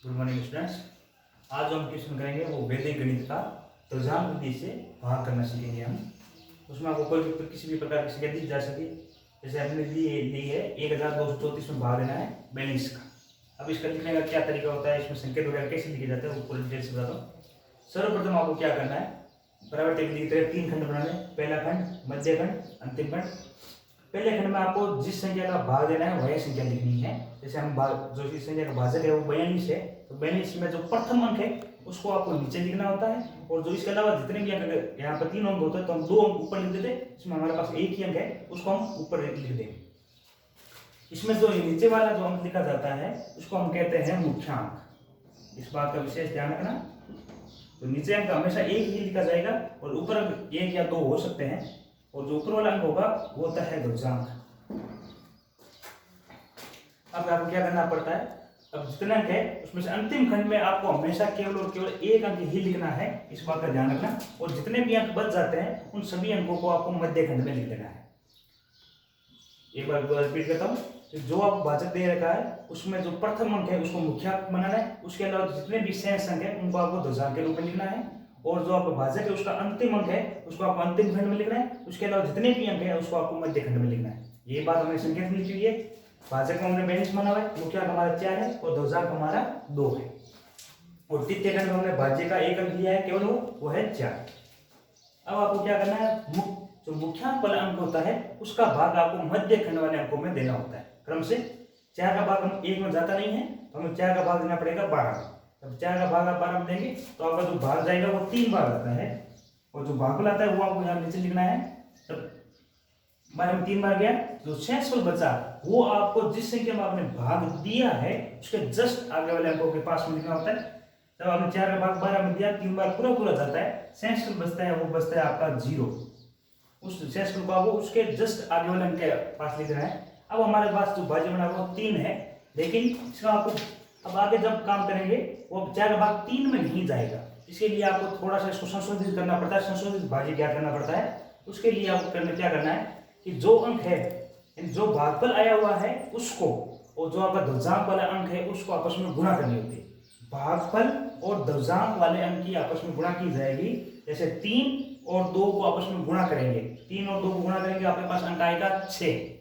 Good morning students. आज जो हम क्वेश्चन करेंगे वो वैदिक गणित का तर्जम विधि से भाग करना सीखेंगे हम। उसमें आपको कोई भी किसी भी प्रकार की संख्या दी जा सके। जैसे हमने दी है 1234 में भाग देना है 42 का। अब इसका लिखने का क्या तरीका होता है, इसमें संकेत वगैरह कैसे लिखे जाते हैं वो पूरी डिटेल से बताता हूँ। सर्वप्रथम आपको क्या करना है, बराबर टेबल की तरह 3 खंड बनाने। पहला खंड, मध्य खंड, अंतिम खंड। पहले खंड में आपको जिस संख्या का भाग देना है वही संख्या लिखनी है। जैसे हम जो इस संख्या का भाजक है वो 42 है, तो 42 में जो प्रथम अंक है उसको आपको नीचे लिखना होता है। और जो इसके अलावा जितने भी अंक, यहाँ पर 3 अंक होते हैं तो हम 2 अंक ऊपर लिख देते हैं। इसमें हमारे पास एक ही अंक है, उसको हम ऊपर लिख देंगे। इसमें जो नीचे वाला जो अंक लिखा जाता है उसको हम कहते हैं मुख्यांक। इस बात का विशेष ध्यान रखना। तो नीचे अंक हमेशा एक ही लिखा जाएगा और ऊपर अंक 1 या 2 हो सकते हैं, और जो ऊपर वाला अंक होगा वो होता है ध्रुजांक। अब आपको क्या करना पड़ता है, अब जितने अंक है उसमें से अंतिम खंड में आपको हमेशा केवल और केवल एक अंक ही लिखना है, इस बात का ध्यान रखना। और जितने भी अंक बच जाते हैं उन सभी अंकों को आपको मध्य खंड में लिख देना है। एक बार रिपीट करता हूँ, जो आप भाजक दे रखा है उसमें जो प्रथम अंक है उसको मुख्यांक बनाना है। उसके अलावा जितने भी शेष अंक है उनको आपको ध्रुजांक के रूप में लिखना है। और जो आपका भाजक है उसका अंतिम अंक है उसको आपको अंतिम खंड में लिखना है। उसके अलावा जितने भी अंक है उसको आपको मध्य खंड में लिखना है। ये बात हमने संकेत में लिखी हुई है। भाजक में हमने 42 माना हुआ है, मुख्यांक हमारा 4 है और ध्रुजांक हमारा 2 है। और तृतीय खंड में हमने भाज्य का एक अंक लिया है, केवल वो है 4। अब आपको क्या करना है, जो मुख्यांक वाला अंक होता है उसका भाग आपको मध्य खंड वाले अंकों में देना होता है क्रम से। 4 का भाग हम 1 में जाता नहीं है तो हमें 4 का भाग देना पड़ेगा 12 में। जब 4 का भाग आप 12 में देंगे तो आपका जो भाग जाएगा वो 3 बार आता है, और जो भागफल आता है वो आपको यहाँ नीचे लिखना है। तब 12 में 3 बार गया, जो शेषफल बचा वो आपको जिस संख्या में आपने भाग दिया है उसके जस्ट आगे वाले अंकों के पास में लिखना होता है। जब आपने 4 का भाग 12 में दिया, 3 बार पूरा जाता है, शेषफल बचता है वो बचता है आपका 0। उस शेषफल को आपको उसके जस्ट आगे वाले अंक के पास लिखना है। अब हमारे पास जो भाज्य बना वो 3 है, लेकिन इसका आपको अब आगे जब काम करेंगे वो 4 का भाग 3 में नहीं जाएगा। इसके लिए आपको थोड़ा सा इसको संशोधित करना पड़ता है, संशोधित भाज्य ज्ञात करना पड़ता है। उसके लिए आपको क्या करना है कि जो अंक है, जो भागफल आया हुआ है उसको और जो आपका ध्रुजांक वाला अंक है उसको आपस में गुणा करनी होती है। भागफल और ध्रुजांक वाले अंक की आपस में गुणा की जाएगी। जैसे 3 और 2 को आपस में गुणा करेंगे, 3 और 2 को गुणा करेंगे, आपके पास अंक आएगा 6।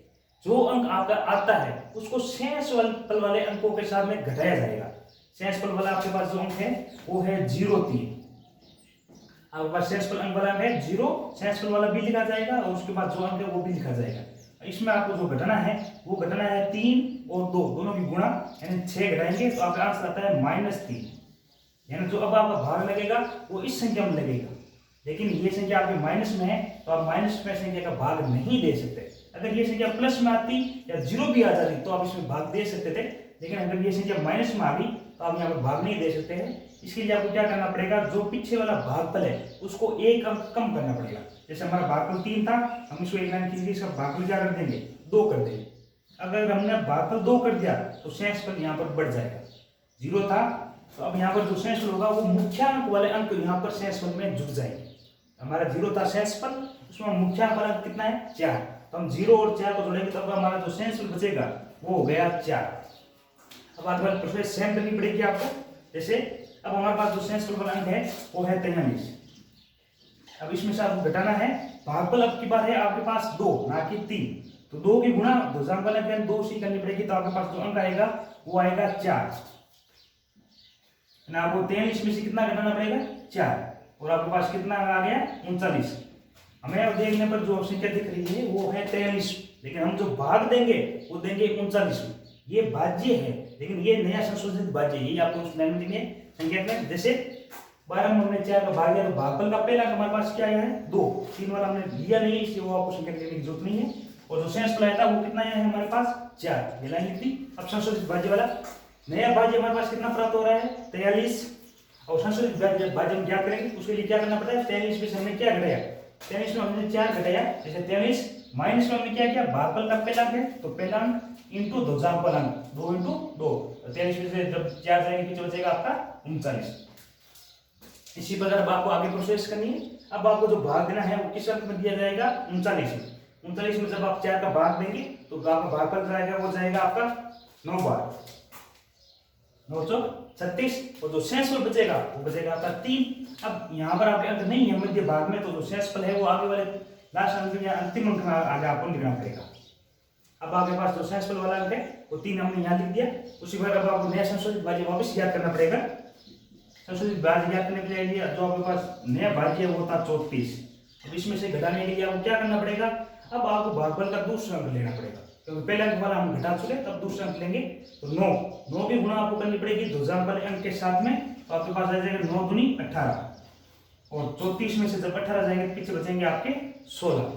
जो अंक आपका आता है उसको शेषफल वाले अंकों के साथ में घटाया जाएगा। शेषफल वाला आपके पास जो अंक है वो है 0,3। आपके पास शेषफल अंक वाला है 0, शेषफल वाला भी लिखा जाएगा और उसके बाद जो अंक है वो भी लिखा जाएगा। इसमें आपको जो घटाना है वो घटाना है 3 और 2 दोनों की गुणा, यानी 6 घटाएंगे तो आपका आंसर आता है -3। यानी जो अब आपका भाग लगेगा वो इस संख्या में लगेगा, लेकिन ये संख्या आपके माइनस में है तो आप माइनस में संख्या का भाग नहीं दे सकते। अगर ये संख्या प्लस में आती या 0 भी आ जाती तो आप इसमें भाग दे सकते थे, लेकिन अगर ये संख्या माइनस में आ गई तो आप यहाँ पर भाग नहीं दे सकते हैं। इसके लिए आपको क्या करना पड़ेगा, जो पीछे वाला भागफल है उसको एक अंक कम करना पड़ेगा। जैसे हमारा भागफल 3 था, हम इसको एक लाइन खींच के इसका भागफल क्या कर देंगे, 2 कर देंगे। अगर हमने भागफल 2 कर दिया तो शेषफल यहाँ पर बढ़ जाएगा। 0 था तो अब यहाँ पर जो शेषफल होगा वो मुख्यांक वाले अंक यहाँ पर शेषफल में जुड़ जाएंगे। हमारा 0 था शेषफल, उसमें मुख्यांक वाला अंक कितना है 4, तो हम 0 और 4 को जोड़ेंगे तो अब हमारा जो शेषफल बचेगा वो हो गया 4। अब आगे वाले प्रश्न सेम करनी पड़ेगी आपको। जैसे अब हमारे पास जो शेषफल वाला अंक है वो है 43। अब इसमें से आपको घटाना है, भागफल अब की बात है आपके पास 2 ना कि 3, तो 2 की गुणा ध्रुजांक वाले अंक 2 से करनी पड़ेगी, तो आपके पास जो अंक आएगा वो आएगा 4। ना आपको 43 में से कितना घटाना पड़ेगा 4, और आपके पास कितना आ गया 39। हमें अब देखने पर जो संख्या दिख रही है वो है 43, लेकिन हम जो भाग देंगे वो देंगे 39 में। ये भाज्य है लेकिन ये नया संशोधित भाज्य है, ये आपको उस लाइन में देंगे संकेत में। जैसे 12 में हमने 4 का भाग दिया तो भागफल का पहला हमारे पास क्या आया है 2, 3 वाला हमने लिया नहीं इसलिए वो आपको संकेत देने की जरूरत नहीं है। और जो शेषफल आया था वो कितना आया है हमारे पास 4, ये लाइन लिख दी। अब संशोधित भाज्य वाला नया भाज्य हमारे पास कितना प्राप्त हो रहा है 43, और संशोधित भाज्य हम क्या करेंगे उसके लिए क्या करना पड़ता है, 43 में से हमने क्या घटाया, 43 में हमने 4 घटाया। जैसे 43 माइनस में हमने क्या किया, भागफल का पहला अंक है तो पहला अंक इंटू ध्रुजांक वाला अंक 2 इंटू 2, 43 में से जब 4 जाएंगे पीछे बचेगा आपका 39। इसी प्रकार अब आपको आगे प्रोसेस करनी है। अब आपको जो भाग देना है वो किस अंक में दिया जाएगा 39 में। 39 में जब आप 4 का भाग देंगे तो आपका भागफल जाएगा वो जाएगा आपका 9 बार। 9 चौक 36 और जो शेषफल बचेगा वो बचेगा आपका 3। अब यहाँ पर आपके अंक नहीं है मध्य भाग में, तो जो शेषफल है वो आगे वाले लास्ट अंक या अंतिम अंक में आगे आपको लिखना पड़ेगा। अब आपके पास जो शेषफल वाला अंक है वो 3 हमने यहाँ लिख दिया। उसी बार अब आपको नया संशोधित भाज्य वापस याद करना पड़ेगा। संशोधित भाज्य याद करने के लिए जो आपके पास नया भाज्य है वो था 34। अब इसमें से घटाने के लिए आपको क्या करना पड़ेगा, अब आपको भागफल का दूसरा अंक लेना पड़ेगा, क्योंकि पहले अंक वाला हम घटा चुके, तब दूसरा अंक लेंगे तो 9 की गुणा आपको करनी पड़ेगी ध्रुवजांक वाले अंक के साथ में, तो आपके पास आ जाएगा 9 दूनी 18 और 34 में से जब 18 जाएंगे तो पीछे बचेंगे आपके 16।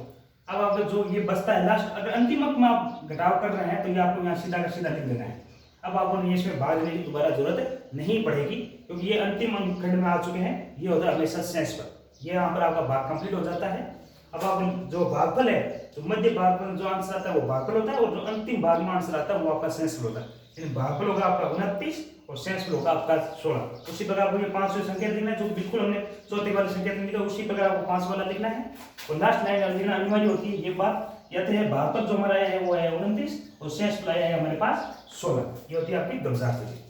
अब आपका जो ये बचता है लास्ट, अगर अंतिम अंक में आप घटाव कर रहे हैं तो ये आपको यहाँ सीधा का सीधा लिख देना है। अब आपको इसमें भाग लेने की दोबारा जरूरत नहीं पड़ेगी, क्योंकि ये अंतिम अंक खंड में आ चुके हैं। ये होता है हमेशा शेषफल, ये यहाँ पर आपका भाग कंप्लीट हो जाता है। अब आप जो भागफल है, जो मध्य भाग में जो आंसर आता है वो भागफल होता है, और जो अंतिम भाग में आंसर आता है वो आपका शेषफल होता है। यानी भागफल होगा आपका 29 और शेषफल होगा आपका 16। उसी प्रकार आपको ये 5 संख्या लिखना है, जो बिल्कुल हमने चौथी वाली संख्या लिखा, उसी प्रकार आपको 5 वाला लिखना है और लास्ट लाइन लिखना अनिवार्य होती है। ये बात यह है भागफल जो हमारा आया है वो है 29 और शेषफल आया है हमारे पास 16। ये होती है आपकी ध्रुवजांक विधि।